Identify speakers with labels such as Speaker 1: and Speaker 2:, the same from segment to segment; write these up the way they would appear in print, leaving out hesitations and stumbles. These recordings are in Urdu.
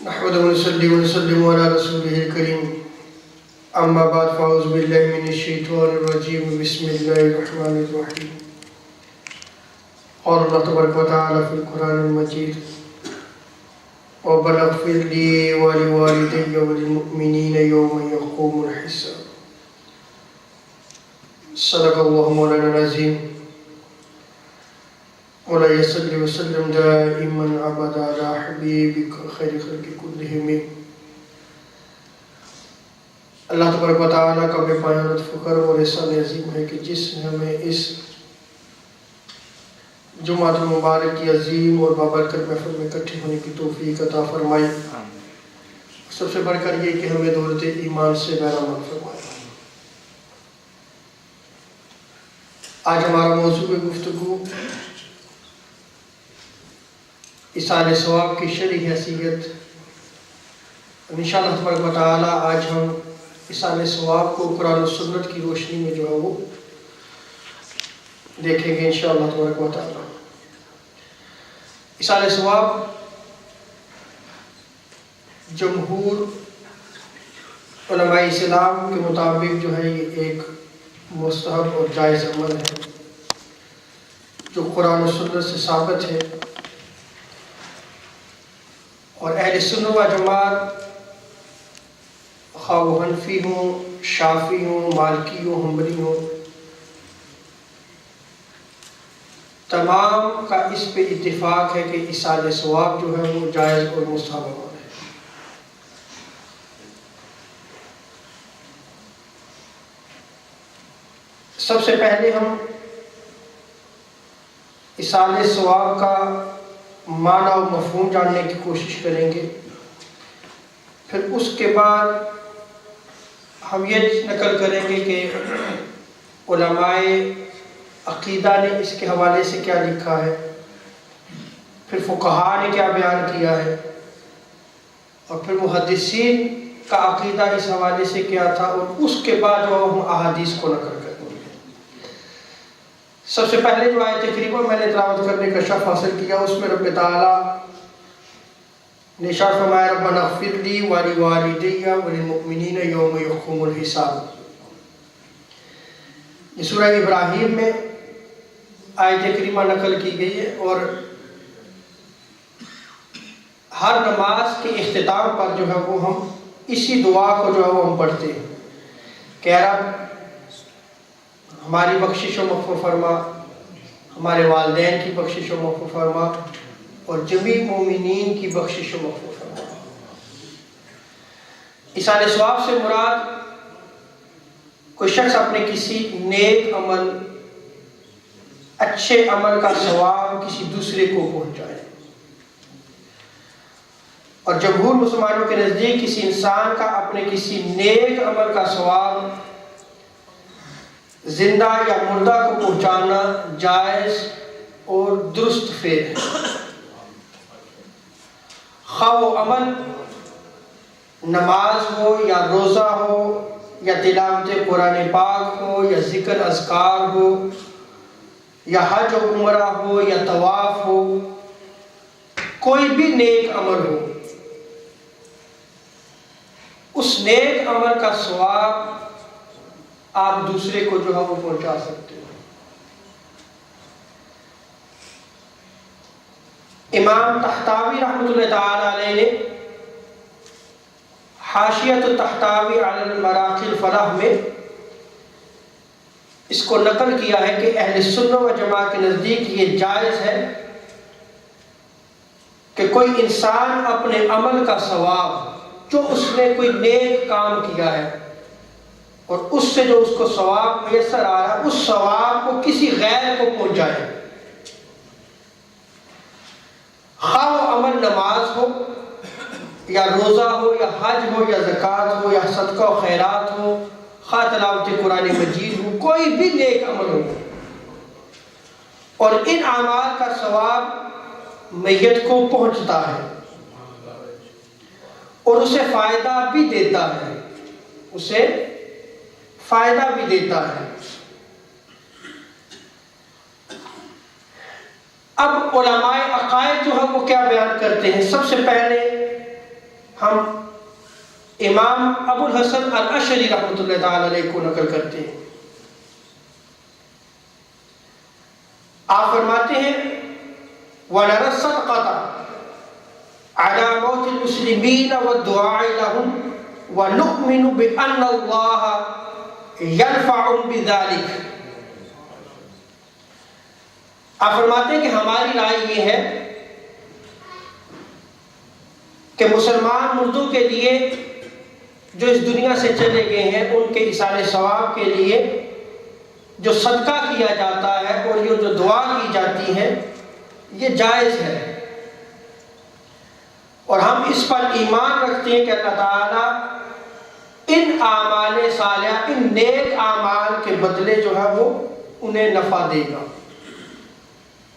Speaker 1: نحمده ونصلي ونسلم على رسوله الكريم اما بعد فاعوذ بالله من الشيطان الرجيم بسم الله الرحمن الرحيم قال الله تبارك وتعالى في القرآن المجيد ربنا اغفر لي ولوالدي وللمؤمنين يوم يقوم الحساب صدق الله مولانا العظيم مولاي صل وسلم دائما ابدا على حبيبك خير خلق كلهم. اللہ تبارک و تعالیٰ کا بے پایان لطف و کرم اور احسان عظیم ہے کہ جس نے ہمیں اس جمعۃ المبارک کی عظیم اور بابرکت محفل میں اکٹھے ہونے کی توفیق عطا فرمائی. سب سے بڑھ کر یہ کہ ہمیں دولت ایمان سے بہرامند فرمایا. آج ہمارا موضوع گفتگو ایصال ثواب کی شرعی حیثیت. انشاءاللہ تبارک و تعالیٰ آج ہم ایصال ثواب کو قرآن و سنت کی روشنی میں جو ہے وہ دیکھیں گے انشاءاللہ تبارک و تعالیٰ. ایصال ثواب جمہور علماء اسلام کے مطابق جو ہے یہ ایک مستحب اور جائز عمل ہے جو قرآن و سنت سے ثابت ہے، اور اہل سنت و جماعت خواہ وہ حنفی ہوں، شافعی ہوں، مالکی ہوں، حنبلی ہوں، تمام کا اس پہ اتفاق ہے کہ ایصال ثواب جو ہے وہ جائز اور مستحب عمل ہے. سب سے پہلے ہم ایصال ثواب کا معنی و مفہوم جاننے کی کوشش کریں گے. پھر اس کے بعد ہم یہ نقل کریں گے کہ علماء عقیدہ نے اس کے حوالے سے کیا لکھا ہے، پھر فقہاء نے کیا بیان کیا ہے، اور پھر محدثین کا عقیدہ اس حوالے سے کیا تھا، اور اس کے بعد جو ہم احادیث کو نقل کریں گے. سب سے پہلے جو آیت کریمہ میں نے تلاوت کرنے کا شرف حاصل کیا، اس میں رب تعالیٰ نے ارشاد فرمایا ربنا اغفر لی ولوالدی وللمؤمنین یوم یقوم الحساب. یہ سورہ ابراہیم میں آیت کریمہ نقل کی گئی ہے، اور ہر نماز کے اختتام پر جو ہے وہ ہم اسی دعا کو جو ہے وہ ہم پڑھتے ہیں کہ اے رب ہماری بخشش و مغفرت فرما، ہمارے والدین کی بخشش و مغفرت فرما، اور جمیع مومنین کی بخشش و مغفرت فرما. ایصال ثواب سے مراد کوئی شخص اپنے کسی نیک عمل، اچھے عمل کا ثواب کسی دوسرے کو پہنچائے. اور جمہور مسلمانوں کے نزدیک کسی انسان کا اپنے کسی نیک عمل کا ثواب زندہ یا مردہ کو پہنچانا جائز اور درست فعل ہے. خواہ وہ عمل نماز ہو یا روزہ ہو یا تلاوت قرآن پاک ہو یا ذکر اذکار ہو یا حج و عمرہ ہو یا طواف ہو، کوئی بھی نیک عمل ہو، اس نیک عمل کا ثواب آپ دوسرے کو جو ہے وہ پہنچا سکتے ہو. امام طحطاوی رحمۃ اللہ تعالی علیہ نے حاشیۃ الطحطاوی علی المراقی الفلاح میں اس کو نقل کیا ہے کہ اہل سنت و جماعت کے نزدیک یہ جائز ہے کہ کوئی انسان اپنے عمل کا ثواب جو اس نے کوئی نیک کام کیا ہے اور اس سے جو اس کو ثواب میسر آ رہا ہے، اس ثواب کو کسی غیر کو پہنچائے. خواہ وہ عمل نماز ہو یا روزہ ہو یا حج ہو یا زکوٰۃ ہو یا صدقہ و خیرات ہو، خواہ تلاوت قرآن مجید ہو، کوئی بھی نیک عمل ہو، اور ان اعمال کا ثواب میت کو پہنچتا ہے اور اسے فائدہ بھی دیتا ہے، اسے فائدہ بھی دیتا ہے. اب علماء عقائد جو ہے وہ کیا بیان کرتے ہیں؟ سب سے پہلے ہم امام ابو الحسن الاشعری رحمۃ اللہ تعالی علیہ کو نقل کرتے ہیں. آپ فرماتے ہیں وَنَرَى الصَّدْقَةَ عَلَى مَوْتِ الْمُسْلِمِينَ وَالدُّعَاءِ لَهُمْ وَنُؤْمِنُ بِأَنَّ اللَّهَ يَنْفَعُهُمْ بِذَلِكَ. آپ فرماتے ہیں کہ ہماری رائے یہ ہے کہ مسلمان مردوں کے لیے جو اس دنیا سے چلے گئے ہیں ان کے ایصال ثواب کے لیے جو صدقہ کیا جاتا ہے اور یہ جو دعا کی جاتی ہے یہ جائز ہے. اور ہم اس پر ایمان رکھتے ہیں کہ اللہ تعالیٰ ان اعمال صالحہ، ان نیک اعمال کے بدلے جو ہے وہ انہیں نفع دے گا،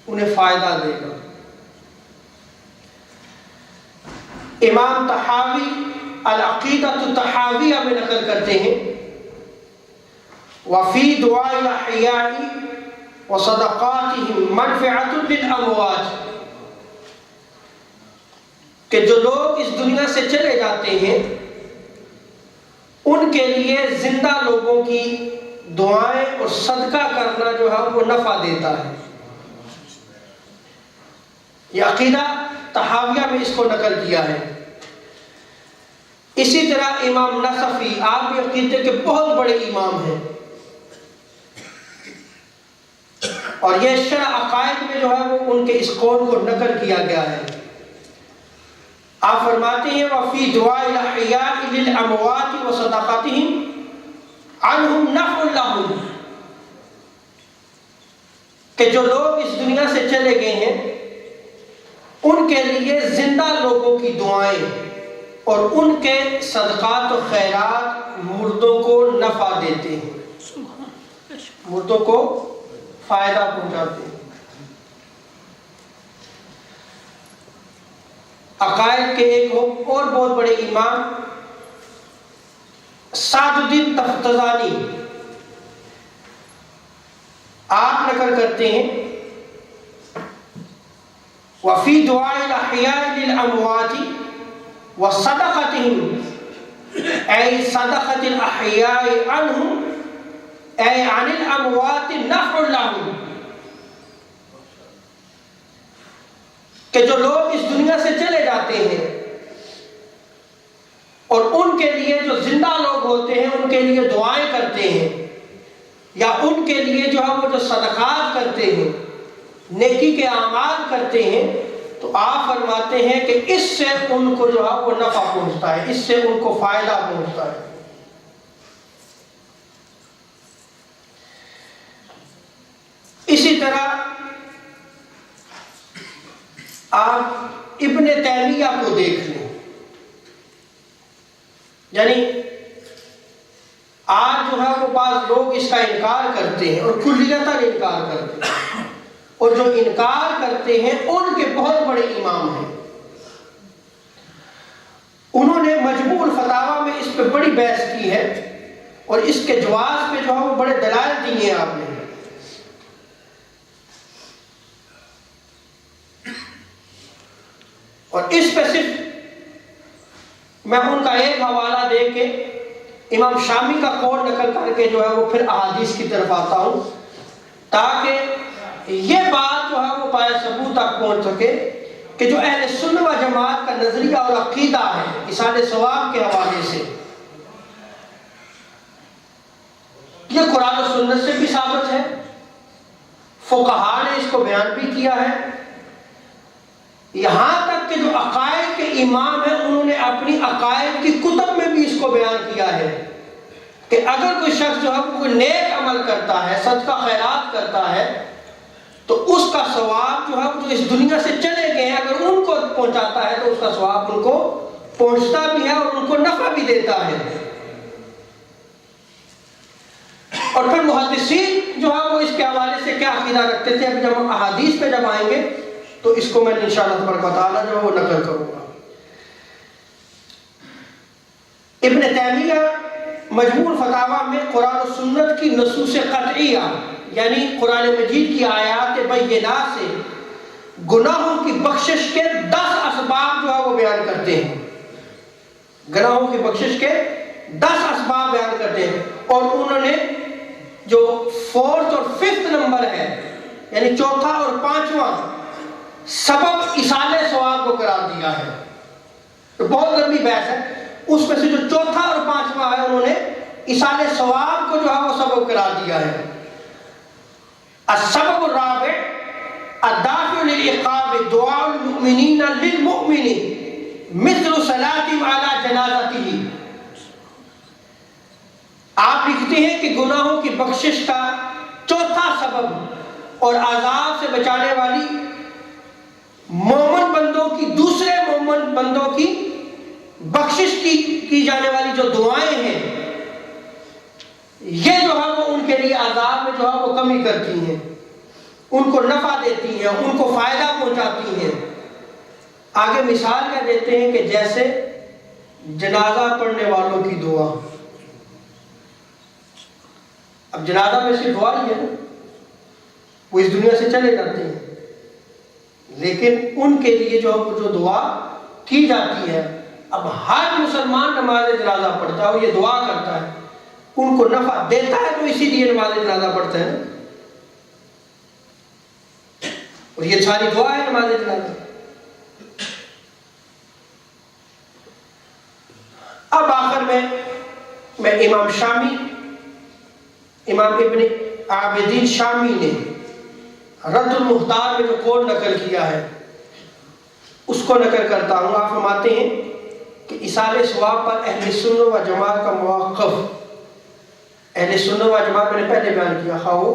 Speaker 1: انہیں فائدہ دے گا. امام طحاوی العقیدۃ الطحاویہ میں نقل کرتے ہیں وفی دعاء الاحیاء وصدقاتہم منفعۃ للاموات، کہ جو لوگ اس دنیا سے چلے جاتے ہیں ان کے لیے زندہ لوگوں کی دعائیں اور صدقہ کرنا جو ہے وہ نفع دیتا ہے. یہ عقیدہ طحاویہ میں اس کو نقل کیا ہے. اسی طرح امام نصفی، آپ بھی عقیدے کے بہت بڑے امام ہیں اور یہ شرح عقائد میں جو ہے وہ ان کے اس قول کو نقل کیا گیا ہے. آپ فرماتے ہیں وَفِي دُعَاءِ الْأَحْيَاءِ لِلْأَمْوَاتِ وَصَدَقَاتِهِمْ عَنْهُمْ نَفْعٌ لَهُمْ، کہ جو لوگ اس دنیا سے چلے گئے ہیں ان کے لیے زندہ لوگوں کی دعائیں اور ان کے صدقات و خیرات مردوں کو نفع دیتے ہیں، مردوں کو فائدہ پہنچاتے ہیں. عقائد کے ایک اور بہت بڑے امام سعد الدین تفتزانی آپ نقل کرتے ہیں وفی دعاء الاحیاء للاموات وصدقتهم اے صدقۃ الاحیاء عنہم اے عن الاموات نفع لهم، کہ جو لوگ اس دنیا سے چلے جاتے ہیں اور ان کے لیے جو زندہ لوگ ہوتے ہیں ان کے لیے دعائیں کرتے ہیں یا ان کے لیے جو ہے وہ جو صدقات کرتے ہیں، نیکی کے اعمال کرتے ہیں، تو آپ فرماتے ہیں کہ اس سے ان کو جو ہے وہ نفع پہنچتا ہے، اس سے ان کو فائدہ پہنچتا ہے. اسی طرح آپ ابن تیمیہ کو دیکھ لیں، یعنی آج جو ہے وہ بعض لوگ اس کا انکار کرتے ہیں اور کلیتاً انکار کرتے ہیں، اور جو انکار کرتے ہیں ان کے بہت بڑے امام ہیں. انہوں نے مجموع الفتاویٰ میں اس پہ بڑی بحث کی ہے اور اس کے جواز پہ جو ہے وہ بڑے دلائل دیے ہیں آپ نے. اور اس پہ صرف میں ان کا ایک حوالہ دے کے امام شامی کا قول نقل کر کے جو ہے وہ پھر احادیث کی طرف آتا ہوں، تاکہ یہ بات جو ہے وہ پایہ ثبوت تک پہنچ سکے کہ جو اہل سنت و جماعت کا نظریہ اور عقیدہ ہے ایصال ثواب کے حوالے سے، یہ قرآن و سنت سے بھی ثابت ہے، فقہا نے اس کو بیان بھی کیا ہے. یہاں تک کہ جو عقائد کے امام ہیں انہوں نے اپنی عقائد کی کتب میں بھی اس کو بیان کیا ہے کہ اگر کوئی شخص جو ہے کوئی نیک عمل کرتا ہے، صدقہ خیرات کرتا ہے، تو اس کا ثواب جو ہے جو اس دنیا سے چلے گئے ہیں اگر ان کو پہنچاتا ہے تو اس کا ثواب ان کو پہنچتا بھی ہے اور ان کو نفع بھی دیتا ہے. اور پھر محدثین جو ہے وہ اس کے حوالے سے کیا عقیدہ رکھتے تھے، ابھی جب ہم احادیث پہ جب آئیں گے تو اس کو میں انشاءاللہ تبارک و تعالیٰ جو ہے وہ نقل کروں گا. ابن تیمیہ مجموع الفتاویٰ میں قرآن و سنت کی نصوص قطعیہ یعنی قرآن مجید کی آیات بینات سے گناہوں کی بخشش کے 10 اسباب جو ہے وہ بیان کرتے ہیں. گناہوں کی بخشش کے 10 اسباب بیان کرتے ہیں، اور انہوں نے جو 4th اور 5th نمبر ہے، یعنی چوتھا اور پانچواں سبب ایصال ثواب کو قرار دیا ہے۔ تو بہت لمبی بحث ہے، اس میں سے جو چوتھا اور پانچواں ہے انہوں نے ایصال ثواب کو جو ہے وہ سبب قرار دیا ہے۔ السبب الرابع الدافع للعقاب دعاء المؤمنین للمؤمن مثل صلاتهم على جنازته۔ آپ لکھتے ہیں کہ گناہوں کی بخشش کا چوتھا سبب اور عذاب سے بچانے والی مومن بندوں کی دوسرے مومن بندوں کی بخشش کی جانے والی جو دعائیں ہیں، یہ جو ہے وہ ان کے لیے عذاب میں جو ہے وہ کمی کرتی ہیں، ان کو نفع دیتی ہیں، ان کو فائدہ پہنچاتی ہیں۔ آگے مثال کیا دیتے ہیں کہ جیسے جنازہ پڑھنے والوں کی دعا۔ اب جنازہ میں صرف دعا ہی ہے نا، وہ اس دنیا سے چلے جاتے ہیں، لیکن ان کے لیے جو دعا کی جاتی ہے، اب ہر مسلمان نماز جنازہ پڑھتا ہے اور یہ دعا کرتا ہے، ان کو نفع دیتا ہے، تو اسی لیے نماز جنازہ پڑھتے ہیں، اور یہ ساری دعا ہے نماز جنازہ۔ اب آخر میں امام ابن عابدین شامی نے رد المختار میں جو قول نقل کیا ہے اس کو نقل کرتا ہوں۔ آپ فرماتے ہیں کہ ایصال ثواب پر اہل سنت و جماعت کا موقف، اہل سنت و جماعت میں نے پہلے بیان کیا، خواہ وہ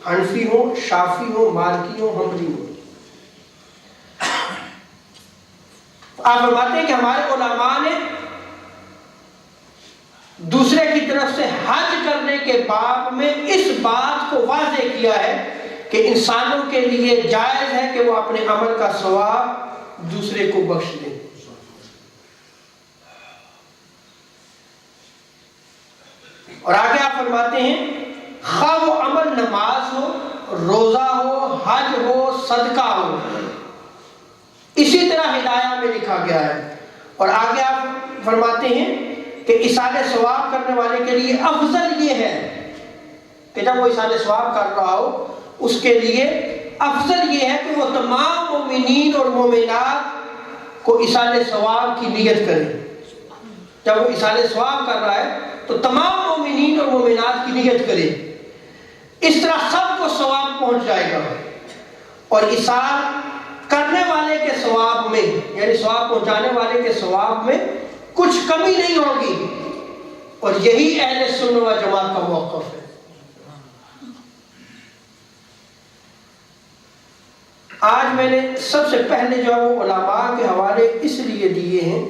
Speaker 1: حنفی ہوں، شافعی ہوں، مالکی ہوں، حنبلی ہوں۔ آپ فرماتے ہیں کہ ہمارے علماء نے دوسرے کی طرف سے حج کرنے کے باب میں اس بات کو واضح کیا ہے کہ انسانوں کے لیے جائز ہے کہ وہ اپنے عمل کا ثواب دوسرے کو بخش دیں۔ اور آگے آپ فرماتے ہیں خواہ وہ عمل نماز ہو، روزہ ہو، حج ہو، صدقہ ہو، اسی طرح ہدایہ میں لکھا گیا ہے۔ اور آگے آپ فرماتے ہیں کہ ایصال ثواب کرنے والے کے لیے افضل یہ ہے کہ جب وہ ایصال ثواب کر رہا ہو، اس کے لیے افضل یہ ہے کہ وہ تمام مومنین اور مومنات کو ایصال ثواب کی نیت کرے۔ جب وہ ایصال ثواب کر رہا ہے تو تمام مومنین اور مومنات کی نیت کرے، اس طرح سب کو ثواب پہنچ جائے گا، اور ایصال کرنے والے کے ثواب میں، یعنی ثواب پہنچانے والے کے ثواب میں کچھ کمی نہیں ہوگی، اور یہی اہل سنت و جماعت کا موقف ہے۔ آج میں نے سب سے پہلے جو ہے وہ علماء کے حوالے اس لیے دیے ہیں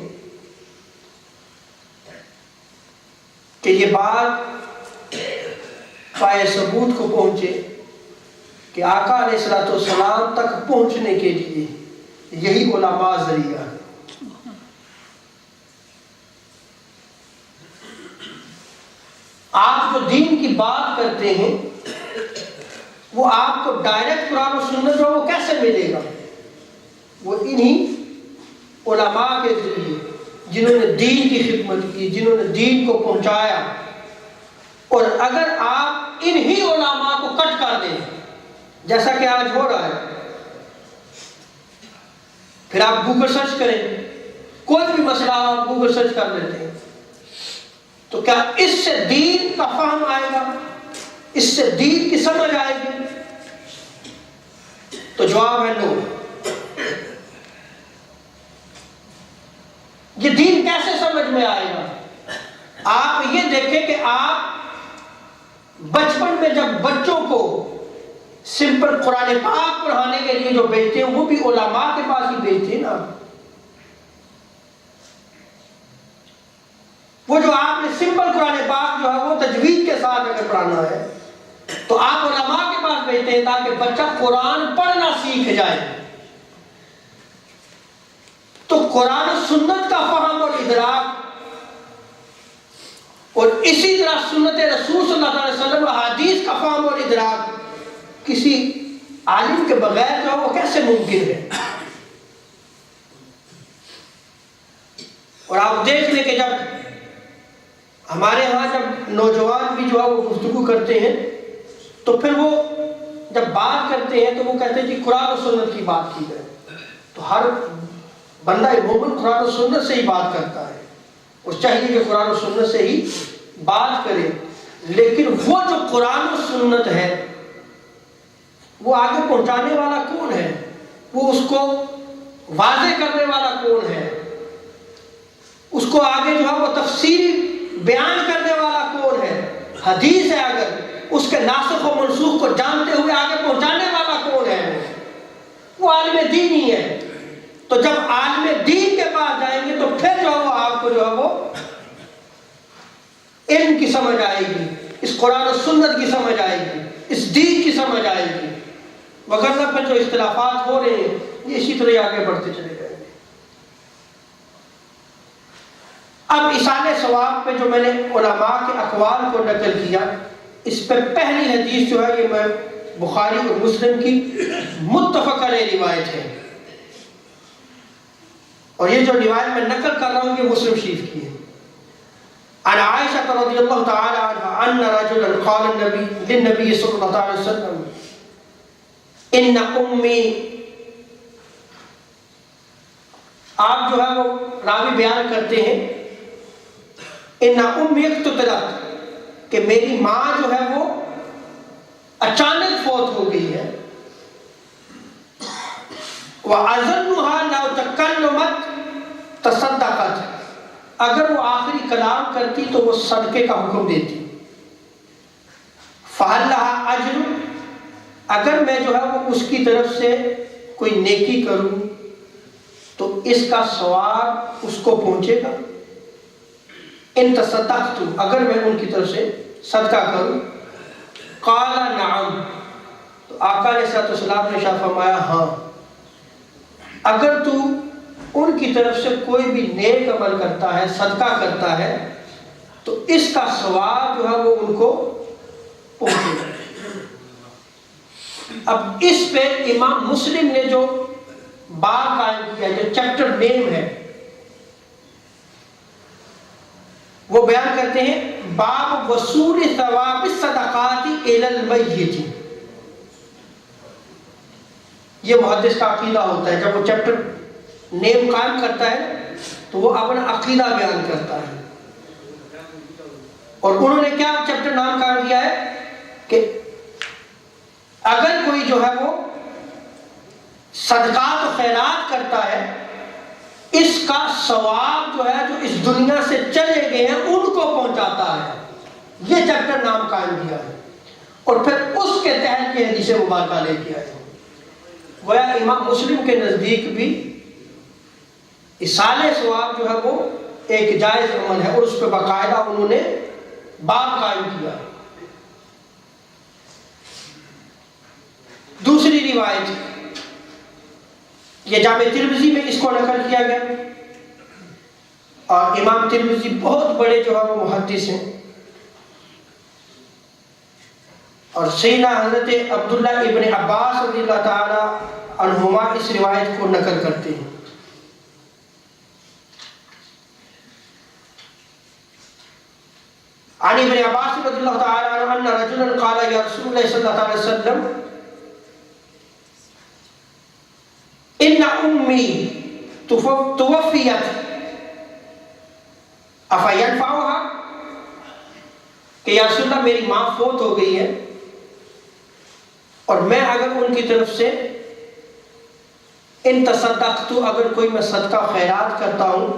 Speaker 1: کہ یہ بات پائے ثبوت کو پہنچے کہ آقا علیہ الصلوۃ والسلام تک پہنچنے کے لیے یہی علماء ذریعہ ہے۔ آپ جو دین کی بات کرتے ہیں وہ آپ کو ڈائریکٹ قرآن و سنت جو وہ کیسے ملے گا؟ وہ انہی علماء کے ذریعے جنہوں نے دین کی خدمت کی، جنہوں نے دین کو پہنچایا۔ اور اگر آپ انہی علماء کو کٹ کر دیں جیسا کہ آج ہو رہا ہے، پھر آپ گوگل سرچ کریں، کوئی بھی مسئلہ آپ گوگل سرچ کر لیتے ہیں، تو کیا اس سے دین کا فہم آئے گا؟ اس سے دین کی سمجھ آئے گی؟ تو جواب ہے نو۔ یہ دین کیسے سمجھ میں آئے گا؟ آپ یہ دیکھیں کہ آپ بچپن میں جب بچوں کو سمپل قرآن پاک پڑھانے کے لیے جو بھیجتے ہیں وہ بھی علماء کے پاس ہی بھیجتے ہیں نا۔ وہ جو آپ نے سمپل قرآن پاک جو ہے وہ تجوید کے ساتھ اگر پڑھانا ہے تو آپ علماء کے پاس بھیجتے ہیں تاکہ بچہ قرآن پڑھنا سیکھ جائے۔ تو قرآن و سنت کا فہم اور ادراک، اور اسی طرح سنت رسول صلی اللہ علیہ وسلم احادیث کا فہم اور ادراک کسی عالم کے بغیر جو وہ کیسے ممکن ہے؟ اور آپ دیکھ لیں کہ جب ہمارے ہاں جب نوجوان بھی جو ہے وہ گفتگو کرتے ہیں تو پھر وہ جب بات کرتے ہیں تو وہ کہتے ہیں کہ قرآن و سنت کی بات کی جائے. تو ہر بندہ مومن قرآن و سنت سے ہی بات کرتا ہے، اس چاہیے کہ قرآن و سنت سے ہی بات کرے. لیکن وہ جو قرآن و سنت ہے وہ آگے پہنچانے والا کون ہے؟ وہ اس کو واضح کرنے والا کون ہے؟ اس کو آگے جو ہے وہ تفصیل بیان کرنے والا کون ہے؟ حدیث ہے، اگر اس کے ناسخ و منسوخ کو جانتے ہوئے آگے پہنچانے والا کون ہے؟ وہ عالم دین ہی ہے. تو جب عالم دین کے پاس جائیں گے تو پھر جو ہے وہ آپ کو جو ہے وہ علم کی سمجھ آئے گی، اس قرآن و سنت کی سمجھ آئے گی، اس دین کی سمجھ آئے گی. وگرنہ پھر جو اختلافات ہو رہے ہیں یہ اسی طرح آگے بڑھتے چلے جائیں گے. اب ایصال ثواب پہ جو میں نے علماء کے اقوال کو نقل کیا، اس پہ پہلی حدیث جو ہے یہ میں بخاری اور مسلم کی متفق علیہ روایت ہے، اور یہ جو روایت میں نقل کر رہا ہوں یہ مسلم شریف کی ہے. عن عائشہ رضی اللہ تعالی عنہا ان رجلا قال للنبي صلی اللہ علیہ وسلم ان امی، آپ جو ہے وہ راوی بیان کرتے ہیں ان امی اقتتلت، کہ میری ماں جو ہے وہ اچانک فوت ہو گئی ہے. وَأَظُنُّهَا لَوْ تَكَلَّمَتْ تَصَدَّقَتْ، اگر وہ آخری کلام کرتی تو وہ صدقے کا حکم دیتی. فَهَلْ لَهَا أَجْرٌ، اگر میں جو ہے وہ اس کی طرف سے کوئی نیکی کروں تو اس کا ثواب اس کو پہنچے گا. ان تصدقت، اگر میں ان کی طرف سے صدقہ کروں. قال نعم، تو آقا علیہ الصلوۃ والسلام نے ارشاد فرمایا ہاں، اگر تو ان کی طرف سے کوئی بھی نیک عمل کرتا ہے، صدقہ کرتا ہے تو اس کا ثواب جو ہے وہ ان کو پہنچے گا. اب اس پہ امام مسلم نے جو باب قائم کیا، جو چیپٹر نیم ہے، وہ بیان کرتے ہیں باب وصول ثواب الصدقات الی المیت. یہ محدث کا عقیدہ ہوتا ہے، جب وہ چیپٹر نیم قائم کرتا ہے تو وہ اپنا عقیدہ بیان کرتا ہے. اور انہوں نے کیا چیپٹر نام قائم کیا ہے کہ اگر کوئی جو ہے وہ صدقات و خیرات کرتا ہے، اس کا ثواب جو ہے جو اس دنیا سے چلے گئے ہیں ان کو پہنچاتا ہے. یہ چیپٹر نام قائم کیا ہے، اور پھر اس کے تحت یہ حدیث مبارکہ لے کے آئے. گویا امام مسلم کے نزدیک بھی ایصال ثواب جو ہے وہ ایک جائز عمل ہے، اور اس پہ باقاعدہ انہوں نے باب قائم کیا. دوسری روایت یہ جامع ترمذی میں اس کو نقل کیا گیا، اور امام ترمذی بہت بڑے جو ہے وہ محدث ہیں، اور سیدنا حضرت عبداللہ ابن عباس رضی اللہ تعالی عنہما اس روایت کو نقل کرتے ہیں. عن ابن عباس رضی اللہ تعالی عنہ ان رجلا قال یا رسول اللہ صلی اللہ علیہ وسلم ان امی توفیت افینفعها، کہ یا رسول اللہ میری ماں فوت ہو گئی ہے اور میں اگر ان کی طرف سے ان تصدقت، اگر کوئی میں صدقہ خیرات کرتا ہوں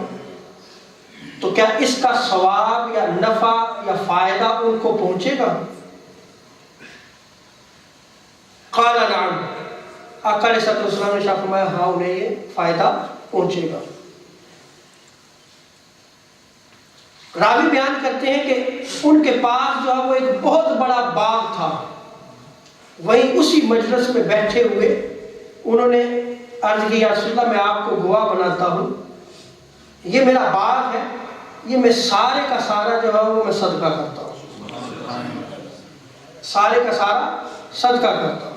Speaker 1: تو کیا اس کا ثواب یا نفع یا فائدہ ان کو پہنچے گا؟ قال نعم، آقا علیہ السلام نے فرمایا ہاں انہیں یہ فائدہ پہنچے گا. راوی بیان کرتے ہیں کہ ان کے پاس جو ہے وہ ایک بہت بڑا باغ تھا، وہیں اسی مجلس میں بیٹھے ہوئے انہوں نے عرض کی یا رسول اللہ میں آپ کو گواہ بناتا ہوں، یہ میرا باغ ہے، یہ میں سارے کا سارا جو ہے وہ میں صدقہ کرتا ہوں، سارے کا سارا صدقہ کرتا ہوں.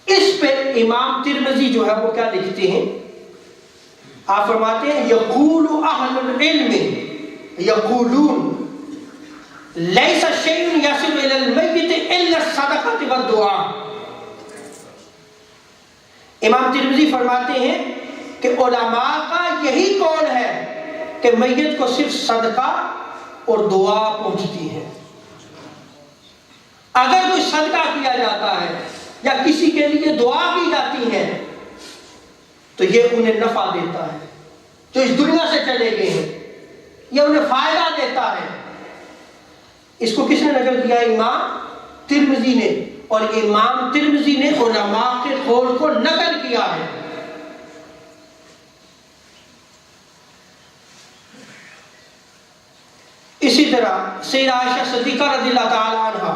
Speaker 1: اس پہ امام ترمذی جو ہے وہ کیا لکھتے ہیں آپ فرماتے ہیں یقول اہل العلم یقولون لیس شیء یصل الی المیت الا الصدقۃ والدعاء. امام ترمذی فرماتے ہیں کہ علماء کا یہی قول ہے کہ میت کو صرف صدقہ اور دعا پہنچتی ہے. اگر کوئی صدقہ کیا جاتا ہے یا کسی کے لیے دعا کی جاتی ہے تو یہ انہیں نفع دیتا ہے، جو اس دنیا سے چلے گئے ہیں یہ انہیں فائدہ دیتا ہے. اس کو کس نے نقل کیا؟ امام ترمذی نے. اور امام ترمذی نے علماء کے قول کو نقل کیا ہے. اسی طرح سیدہ عائشہ صدیقہ رضی اللہ تعالی عنہ،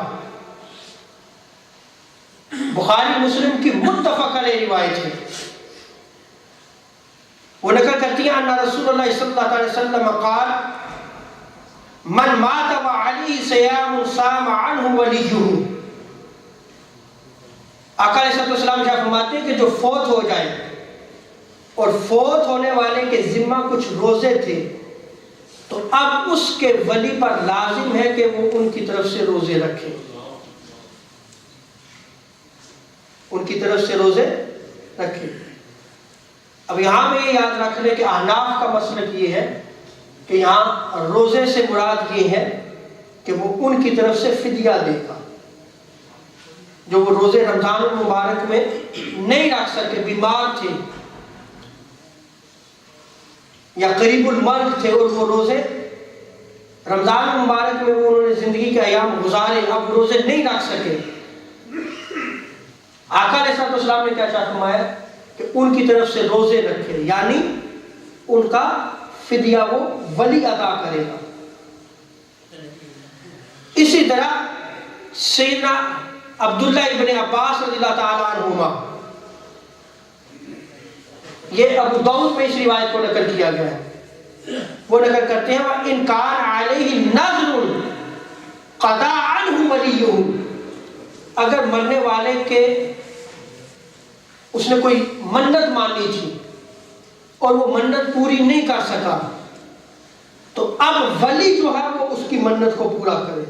Speaker 1: بخاری مسلم کی متفق علیہ روایت ہے، وہ نقل کرتی ہیں ان رسول اللہ صلی اللہ علیہ وسلم قال من مات وعلیہ صیام صام عنہ ولیہ. آقا علیہ السلام شاہ فرماتے ہیں کہ جو فوت ہو جائے اور فوت ہونے والے کے ذمہ کچھ روزے تھے تو اب اس کے ولی پر لازم ہے کہ وہ ان کی طرف سے روزے رکھے، ان کی طرف سے روزے رکھے. اب یہاں میں یہ یاد رکھ لیں کہ احناف کا مسلک یہ ہے کہ یہاں روزے سے مراد یہ ہے کہ وہ ان کی طرف سے فدیہ دے گا، جو وہ روزے رمضان المبارک میں نہیں رکھ سکے، بیمار تھے یا قریب المرگ تھے اور وہ روزے رمضان المبارک میں وہ انہوں نے زندگی کے ایام گزارے، اب روزے نہیں رکھ سکے. آقا علیہ السلام نے کیا فرمایا کہ ان کی طرف سے روزے رکھے، یعنی ان کا فدیہ وہ ولی ادا کرے گا. اسی طرح سیدنا عبداللہ ابن عباس رضی اللہ تعالی عنہما، یہ ابو داؤد میں اس روایت کو نقل کیا گیا ہے، وہ نقل کرتے ہیں وَإِنْ كَانَ عَلَيْهِ نَذْرٌ قَضَىٰ عَنْهُ وَلِيُّهُ، اگر مرنے والے کے اس نے کوئی منت مانی تھی اور وہ منت پوری نہیں کر سکا تو اب ولی جو ہے وہ اس کی منت کو پورا کرے.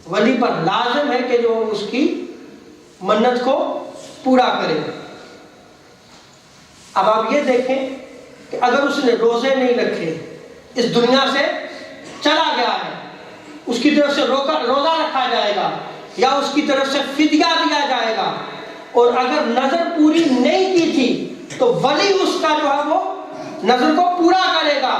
Speaker 1: ولی پر لازم ہے کہ جو اس کی منت کو پورا کرے. اب آپ یہ دیکھیں کہ اگر اس نے روزے نہیں رکھے، اس دنیا سے چلا گیا ہے، اس کی طرف سے روزہ رکھا جائے گا یا اس کی طرف سے فدیہ دیا جائے گا، اور اگر نظر پوری نہیں کی تھی تو ولی اس کا جو ہے وہ نظر کو پورا کرے گا.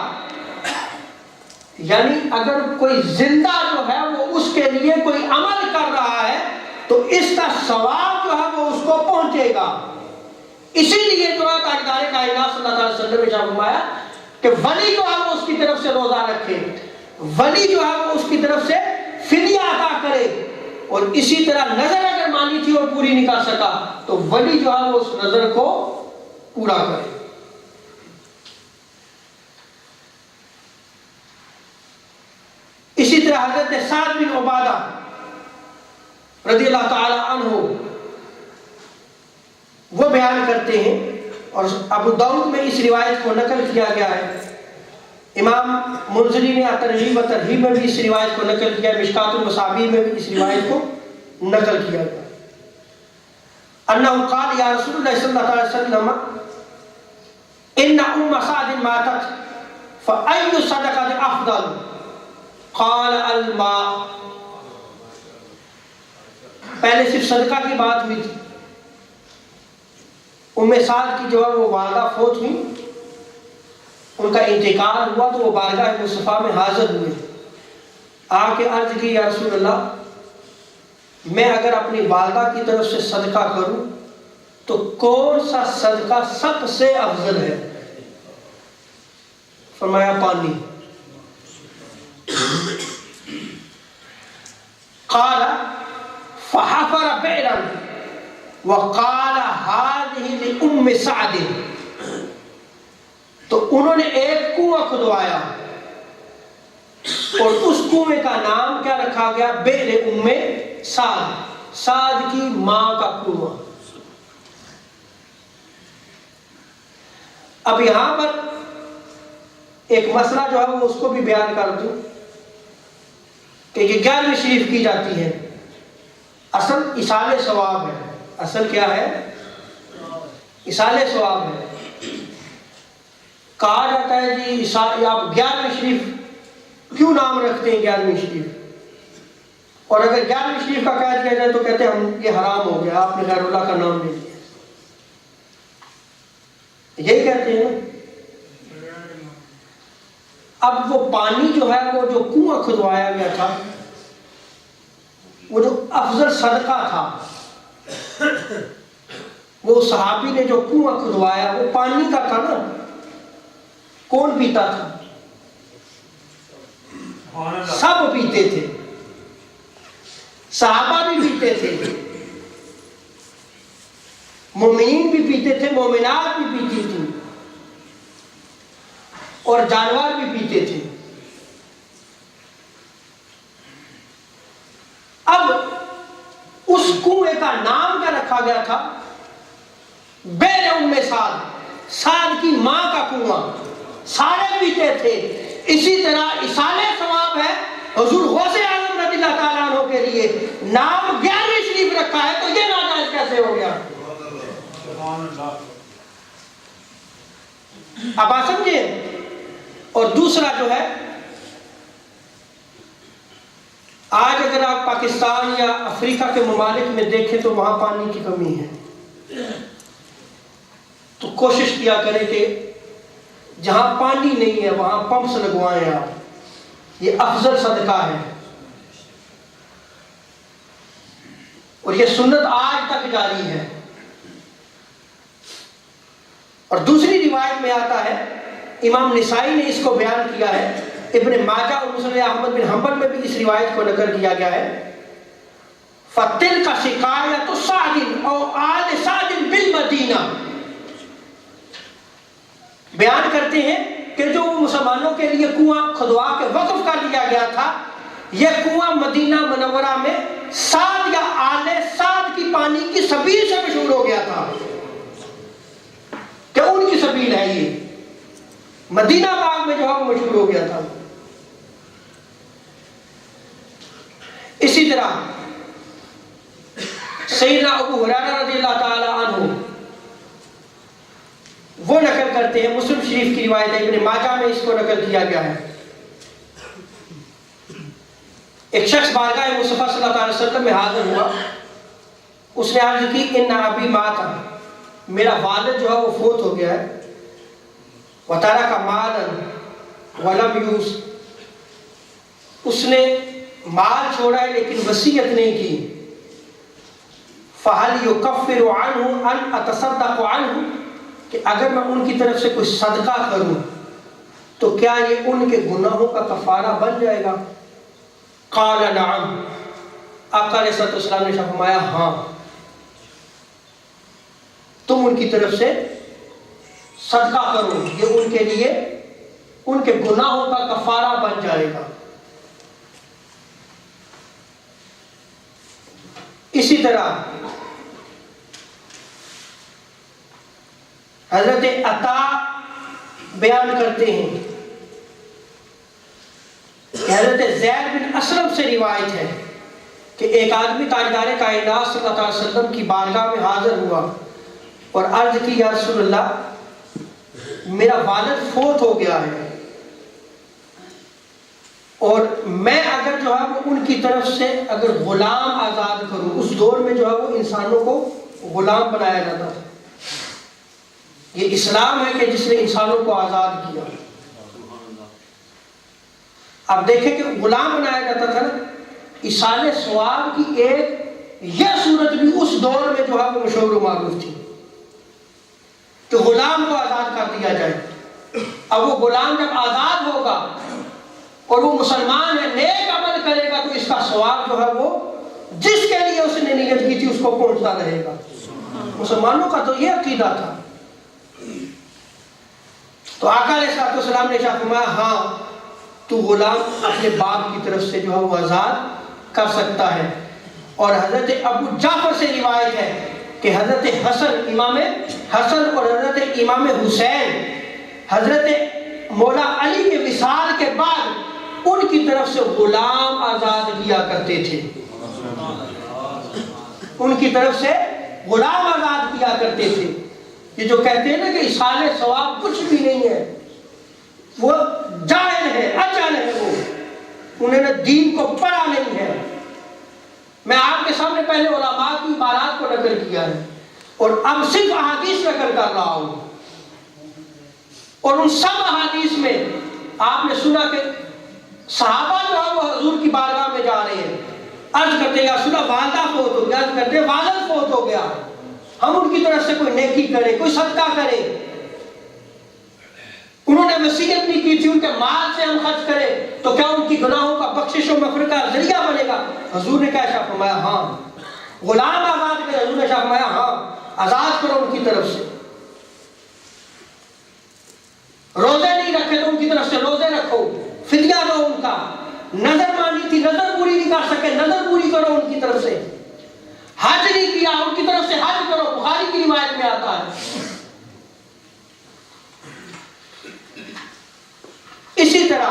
Speaker 1: یعنی اگر کوئی زندہ جو ہے وہ اس کے لیے کوئی عمل کر رہا ہے تو اس کا ثواب جو ہے وہ اس کو پہنچے گا. اسی لیے جو ہے تاجدار کائنات صلی اللہ علیہ وسلم نے فرمایا کہ ولی جو ہے وہ اس کی طرف سے روزہ رکھے، ولی جو ہے وہ اس کی طرف سے فدیہ ادا کرے، اور اسی طرح نظر اگر مانی تھی اور پوری نہیں کر سکا تو ولی جو ہے وہ اس نظر کو پورا کرے. اسی طرح حضرت سعد بن عبادہ رضی اللہ تعالی عنہ وہ بیان کرتے ہیں، اور ابو داؤد میں اس روایت کو نقل کیا گیا ہے، امام منذری نے ترغیب و ترہیب میں بھی اس روایت کو نقل کیا، مشکات المصابیح میں بھی اس روایت کو نقل کیا گیا. انہو قال یا رسول اللہ صلی اللہ علیہ وسلم ان ام سعد ماتت فأي صدقة افضل قال الماء. پہلے صرف صدقہ کی بات ہوئی تھی. ام سعد کی جو ہے وہ والدہ فوت ہوئی، ان کا انتقال ہوا تو وہ بارگاہ مصطفیٰ میں حاضر ہوئے، آ کے عرض کی یا رسول اللہ میں اگر اپنی والدہ کی طرف سے صدقہ کروں تو کون سا صدقہ سب سے افضل ہے؟ فرمایا پانی. قال فحفر بئرا وقال هذه لأم سعد. تو انہوں نے ایک کنواں کھدوایا اور اس کنویں کا نام کیا رکھا گیا؟ بئر ام سعد، سعد کی ماں کا کنواں. اب یہاں پر ایک مسئلہ جو ہے وہ اس کو بھی بیان کر دوں کہ یہ 11ویں شریف کی جاتی ہے، اصل ایصال ثواب ہے۔ اصل کیا ہے؟ ایصال ثواب ہے۔ کہا جاتا ہے جی آپ 11ویں شریف کیوں نام رکھتے ہیں 11ویں شریف؟ اور اگر 11ویں شریف کا کہہ دیا جائے تو کہتے ہیں ہم یہ حرام ہو گیا، آپ نے غیر اللہ کا نام لے لیا۔ یہی کہتے ہیں نا۔ اب وہ پانی جو ہے وہ جو کنواں کھدوایا گیا تھا، وہ جو افضل صدقہ تھا، وہ صحابی نے جو کنواں کھدوایا وہ پانی کا تھا نا، کون پیتا تھا؟ سب پیتے تھے، صحابہ بھی پیتے تھے، مومنین بھی پیتے تھے، مومنات بھی پیتی تھی، اور جانور بھی پیتے تھے۔ اب اس کنویں کا نام کیا رکھا گیا تھا؟ بئر ام سعد، سعد کی ماں کا کنواں، سارے پیتے تھے۔ اسی طرح ایصال ثواب ہے حضور غوث اعظم رضی اللہ تعالیٰ عنہ کے لیے نام 11ویں شریف رکھا ہے، تو یہ ناجائز کیسے ہو گیا؟ اب آپ سمجھے۔ اور دوسرا جو ہے، آج اگر آپ پاکستان یا افریقہ کے ممالک میں دیکھیں تو وہاں پانی کی کمی ہے، تو کوشش کیا کریں کہ جہاں پانی نہیں ہے وہاں پمپس لگوائیں آپ، یہ افضل صدقہ ہے۔ اور یہ سنت آج تک جاری ہے۔ اور دوسری روایت میں آتا ہے، امام نسائی نے اس کو بیان کیا ہے، ابن ماجہ اور مسند احمد بن حنبل میں بھی اس روایت کو نقل کیا گیا ہے، فَتِلْكَ سِقَایَةُ سَعْدٍ اَوْ آلِ سَعْدٍ بِالْمَدِینَةِ، بیان کرتے ہیں کہ جو مسلمانوں کے لیے کنواں کھدوا کے وقف کر دیا گیا تھا، یہ کنواں مدینہ منورہ میں سعد یا آل سعد کی پانی کی سبیل سے مشہور ہو گیا تھا، کہ ان کی سبیل ہے یہ، مدینہ باغ میں جو ہے وہ مشہور ہو گیا تھا۔ اسی طرح سیدنا ابو ہریرہ رضی اللہ تعالی عنہ وہ نقل کرتے ہیں، مسلم شریف کی روایت ہے، ابن ماجہ میں اس کو نقل کیا گیا ہے، ایک شخص بارگاہ مصطفیٰ صلی اللہ علیہ وسلم میں حاضر ہوا، اس نے عرض کی ان ابی مات، میرا والد جو ہے وہ فوت ہو گیا ہے، وَتَرَكَ مَالًا وَلَمْ يُوصِ، اس نے مال چھوڑا ہے لیکن وصیت نہیں کی، فَهَلْ يُكَفِّرُ عَنْهُ أَنْ أَتَصَدَّقُ عَنْهُ، کہ اگر میں ان کی طرف سے کوئی صدقہ کروں تو کیا یہ ان کے گناہوں کا کفارہ بن جائے گا؟ قال نعم، آقا علیہ السلام نے فرمایا ہاں، تم ان کی طرف سے صدقہ کرو، یہ ان کے لیے ان کے گناہوں کا کفارہ بن جائے گا۔ اسی طرح حضرت عطا بیان کرتے ہیں کہ حضرت زید بن اسلم سے روایت ہے کہ ایک آدمی تاجدار کائنات صلی اللہ علیہ وسلم کی بارگاہ میں حاضر ہوا اور عرض کی یا رسول اللہ میرا والد فوت ہو گیا ہے اور میں اگر جو ہے وہ ان کی طرف سے اگر غلام آزاد کروں، اس دور میں جو ہے وہ انسانوں کو غلام بنایا جاتا تھا، یہ اسلام ہے کہ جس نے انسانوں کو آزاد کیا۔ اب دیکھیں کہ غلام بنایا جاتا تھا نا، ایصال ثواب کی ایک یہ صورت بھی اس دور میں جو ہے وہ مشہور و معروف تھی کہ غلام کو آزاد کر دیا جائے۔ اب وہ غلام جب آزاد ہوگا اور وہ مسلمان ہے، نیک عمل کرے گا تو اس کا ثواب جو ہے وہ جس کے لیے اس نے نیت کی تھی اس کو پہنچتا رہے گا۔ مسلمانوں کا تو یہ عقیدہ تھا۔ تو آقا علیہ السلام نے فرمایا ہاں تو غلام اپنے باپ کی طرف سے جو ہے وہ آزاد کر سکتا ہے۔ اور حضرت ابو جعفر سے روایت ہے کہ حضرت حسن، امام حسن اور حضرت امام حسین حضرت مولا علی کے وصال کے بعد ان کی طرف سے غلام آزاد کیا کرتے تھے، ان کی طرف سے غلام آزاد کیا کرتے تھے۔ یہ جو کہتے ہیں نا کہ ایصال ثواب کچھ بھی نہیں ہے، وہ جاہل ہے، اجہل ہے، وہ انہوں نے دین کو پڑھا نہیں ہے۔ میں آپ کے سامنے پہلے علماء کی عبارات کو نقل کیا ہے اور اب صرف احادیث نقل کر رہا ہوں، اور ان سب احادیث میں آپ نے سنا کہ صحابہ جو ہے وہ حضور کی بارگاہ میں جا رہے ہیں، عرض کرتے یا سنا والدہ فوت ہو گیا، عرض کرتے والد فوت ہو گیا، ہم ان کی طرف سے کوئی نیکی کریں، کوئی صدقہ کریں۔ انہوں نے وصیت نہیں کی تھی ان کے مال سے ہم خرچ کریں تو کیا ان کی گناہوں کا بخشش و مغفرت کا ذریعہ بنے گا؟ حضور نے کیا ارشاد فرمایا؟ ہاں۔ غلام آزاد کرے، حضور نے ارشاد فرمایا ہاں آزاد کرو ان کی طرف سے۔ روزے نہیں رکھے تو ان کی طرف سے روزے رکھو، فدیہ دو ان کا۔ نظر مانی تھی، نظر پوری نہیں کر سکے، نظر پوری کرو ان کی طرف سے۔ حج نہیں کیا، ان کی طرف سے حج کرو، بخاری کی روایت میں آتا ہے۔ اسی طرح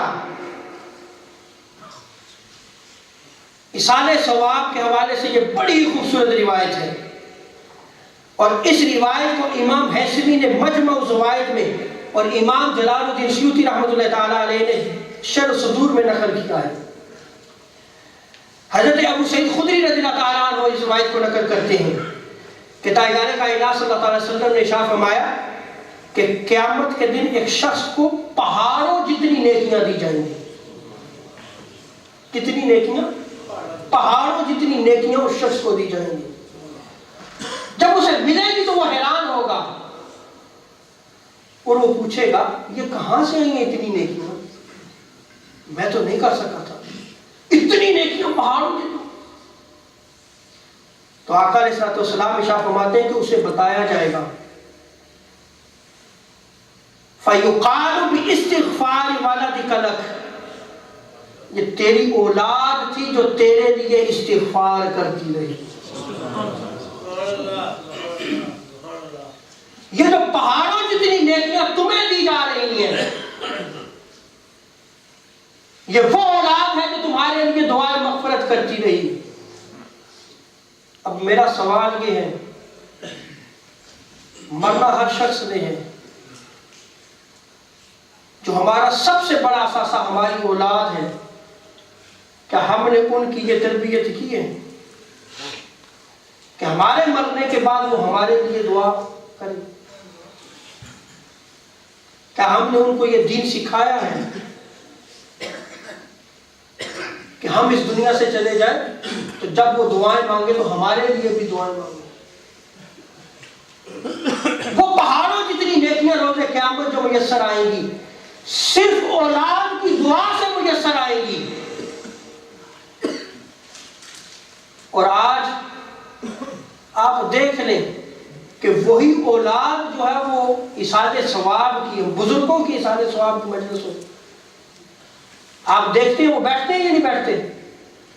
Speaker 1: ایصال ثواب کے حوالے سے یہ بڑی خوبصورت روایت ہے، اور اس روایت کو امام حیثمی نے مجمع الزوائد میں اور امام جلال الدین سیوطی رحمۃ اللہ تعالی علیہ نے شرح صدور میں نقل کیا ہے۔ حضرت ابو سعید خدری رضی اللہ تعالیٰ عنہ اس روایت کو نقل کرتے ہیں کہ تاجدار کائنات صلی اللہ علیہ وسلم نے ارشاد فرمایا کہ قیامت کے دن ایک شخص کو پہاڑوں جتنی نیکیاں دی جائیں گی۔ کتنی نیکیاں؟ پہاڑوں جتنی نیکیاں اس شخص کو دی جائیں گی۔ جب اسے ملے گی تو وہ حیران ہوگا اور وہ پوچھے گا یہ کہاں سے آئی ہیں اتنی نیکیاں؟ میں تو نہیں کر سکا تھا اتنی نیکیاں پہاڑوں جتنی۔ تو آقا علیہ الصلوۃ والسلام ارشاد فرماتے ہیں کہ اسے بتایا جائے گا فَيُقَالُ بِإِسْتِغْفَارِ وَلَدِكَ لَكَ، یہ تیری اولاد تھی جو تیرے لیے استغفار کرتی رہی۔ یہ جو پہاڑوں جتنی نیکیاں تمہیں دی جا رہی ہیں، یہ وہ اولاد ہے جو تمہارے لیے دعائیں مغفرت کرتی رہی۔ اب میرا سوال یہ ہے، مرنا ہر شخص نے ہے، جو ہمارا سب سے بڑا اثاثہ ہماری اولاد ہے، کیا ہم نے ان کی یہ تربیت کی ہے کہ ہمارے مرنے کے بعد وہ ہمارے لیے دعا کریں؟ کیا ہم نے ان کو یہ دین سکھایا ہے کہ ہم اس دنیا سے چلے جائیں تو جب وہ دعائیں مانگے تو ہمارے لیے بھی دعائیں مانگے؟ وہ پہاڑوں جتنی نیکیاں روز قیامت جو میسر آئیں گی صرف اولاد کی دعا سے میسر آئے گی۔ اور آج آپ دیکھ لیں کہ وہی اولاد جو ہے وہ ایصال ثواب کی، بزرگوں کی ایصال ثواب کی مجلس ہو، آپ دیکھتے ہیں وہ بیٹھتے ہیں یا نہیں بیٹھتے؟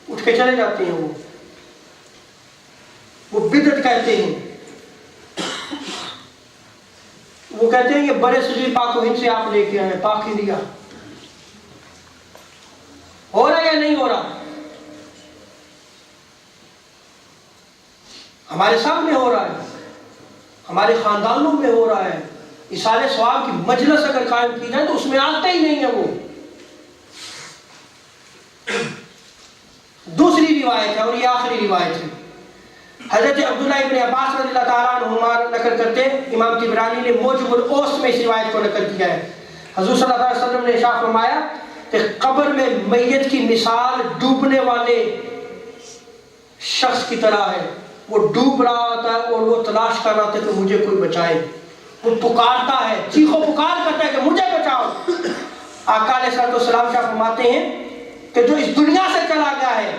Speaker 1: اٹھ کے چلے جاتے ہیں۔ وہ بدعت کہتے ہیں، وہ کہتے ہیں یہ بڑے سجی پاک و ہند سے آپ لے کے آئے، پاک انڈیا۔ ہو رہا یا نہیں ہو رہا؟ ہمارے سامنے ہو رہا ہے، ہمارے خاندانوں میں ہو رہا ہے۔ ایصال ثواب کی مجلس اگر قائم کی جائے تو اس میں آتے ہی نہیں ہے وہ۔ دوسری روایت ہے اور یہ آخری روایت ہے، حضرت عبداللہ ابن عباس رضی اللہ تعالیٰ عنہما نقل کرتے ہیں، امام طبرانی نے موجب الاوس میں اس روایت کو نقل کیا ہے۔ حضور صلی اللہ علیہ وسلم نے ارشاد فرمایا کہ قبر میں میت کی مثال ڈوبنے والے شخص کی طرح ہے، وہ ڈوب رہا ہوتا ہے اور وہ تلاش کر رہا ہوتا ہے کہ مجھے کوئی بچائے، وہ پکارتا ہے، چیخو پکار کرتا ہے کہ مجھے بچاؤ۔ آقا علیہ السلام شاہ فرماتے ہیں کہ جو اس دنیا سے چلا گیا ہے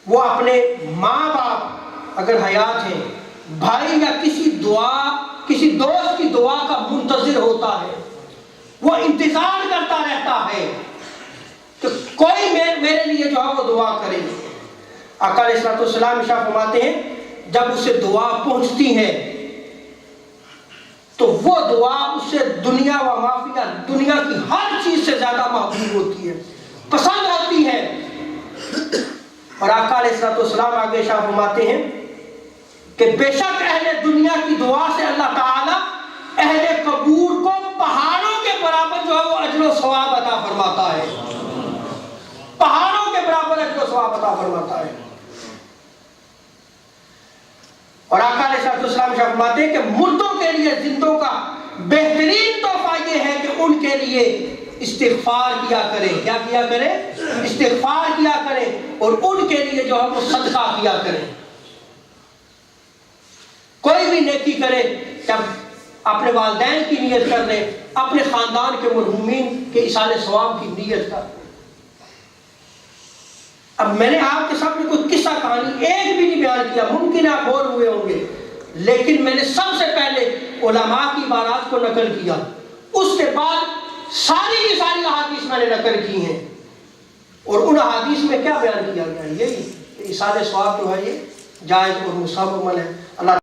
Speaker 1: وہ اپنے ماں باپ اگر حیات ہیں، بھائی یا کسی دوست کی دعا کا منتظر ہوتا ہے، وہ انتظار کرتا رہتا ہے کہ کوئی میرے لیے جو ہے وہ دعا کرے۔ آقا علیہ السلام ارشاد فرماتے ہیں جب اسے دعا پہنچتی ہے تو وہ دعا اس سے دنیا و معافیہ، دنیا کی ہر چیز سے زیادہ محبوب ہوتی ہے، پسند آتی ہے۔ اور آقا علیہ الصلوۃ والسلام آگے ارشاد فرماتے ہیں کہ بے شک اہل دنیا کی دعا سے اللہ تعالیٰ اہل قبور کو پہاڑوں کے برابر جو ہے وہ اجر و ثواب عطا فرماتا ہے، پہاڑوں کے برابر اجر و ثواب عطا فرماتا ہے۔ اور آقا علیہ السلام فرماتے ہیں کہ مردوں کے لیے زندوں کا بہترین تحفہ یہ ہے کہ ان کے لیے استغفار کیا کریں۔ کیا کیا کریں؟ استغفار کیا کریں، اور ان کے لیے جو ہے وہ صدقہ کیا کریں۔ کوئی بھی نیکی کرے، جب اپنے والدین کی نیت کر لے، اپنے خاندان کے مرحومین کے ایصال ثواب کی نیت کر لے۔ اب میں نے آپ کے سامنے کوئی قصہ کہانی ایک بھی نہیں بیان کیا، ممکن ہے آپ بور ہوئے ہوں گے، لیکن میں نے سب سے پہلے علماء کی عبارات کو نقل کیا، اس کے بعد ساری کی ساری احادیث میں نے نقل کی ہیں، اور ان احادیث میں کیا بیان کیا گیا ہے؟ یہی ایصال ثواب جو ہے یہ جائز اور مستحب عمل ہے۔ اللہ